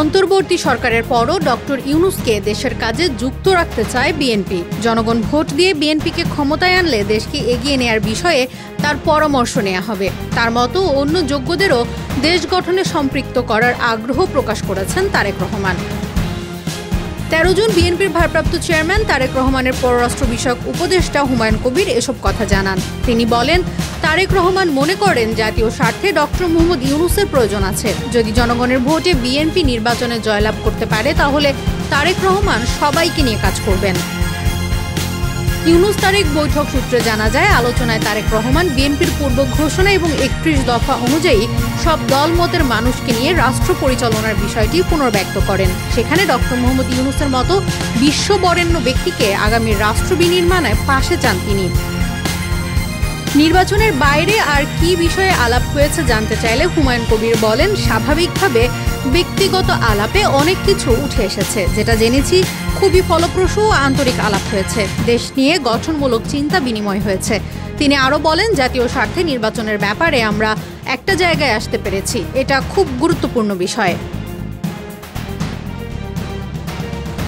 অন্তর্বর্তী সরকারের পরও ডক্টর ইউনূসকে দেশের কাজে যুক্ত রাখতে চায় বিএনপি। জনগণ ভোট দিয়ে বিএনপিকে ক্ষমতায় আনলে দেশকে এগিয়ে নেয়ার বিষয়ে তার পরামর্শ নেওয়া হবে। তার মতো অন্য যোগ্যদেরও দেশ গঠনে সম্পৃক্ত করার আগ্রহ প্রকাশ করেছেন তারেক রহমান। 13 জুন বিএনপির ভারপ্রাপ্ত চেয়ারম্যান তারেক রহমানের পররাষ্ট্র বিষয়ক উপদেষ্টা হুমায়ুন কবির এসব কথা জানান। তিনি বলেন, তারেক রহমান মনে করেন জাতীয় স্বার্থে ডক্টর মোহাম্মদ ইউনূসের প্রয়োজন আছে। যদি জনগণের ভোটে বিএনপি নির্বাচনে জয়লাভ করতে পারে তাহলে তারেক রহমান সবাইকে নিয়ে কাজ করবেন। ইউনূস তারেক বৈঠক সূত্রে জানা যায়, আলোচনায় তারেক রহমান বিএনপির পূর্ব ঘোষণা এবং 31 দফা অনুযায়ী সব দলমতের মানুষকে নিয়ে রাষ্ট্র পরিচালনার বিষয়টি পুনর্ব্যক্ত করেন। সেখানে ডক্টর মোহাম্মদ ইউনূসের মতো বিশ্ববরেণ্য ব্যক্তিকে আগামী রাষ্ট্র বিনির্মাণে পাশে চান তিনি। নির্বাচনের বাইরে আর কি বিষয়ে আলাপ হয়েছে জানতে চাইলে হুমায়ুন কবির বলেন, স্বাভাবিকভাবে ব্যক্তিগত আলাপে অনেক কিছু উঠে এসেছে। যেটা জেনেছি খুবই ফলপ্রসূ ও আন্তরিক আলাপ হয়েছে। দেশ নিয়ে গঠনমূলক চিন্তা বিনিময় হয়েছে। তিনি আরও বলেন, জাতীয় স্বার্থে নির্বাচনের ব্যাপারে আমরা একটা জায়গায় আসতে পেরেছি। এটা খুব গুরুত্বপূর্ণ বিষয়।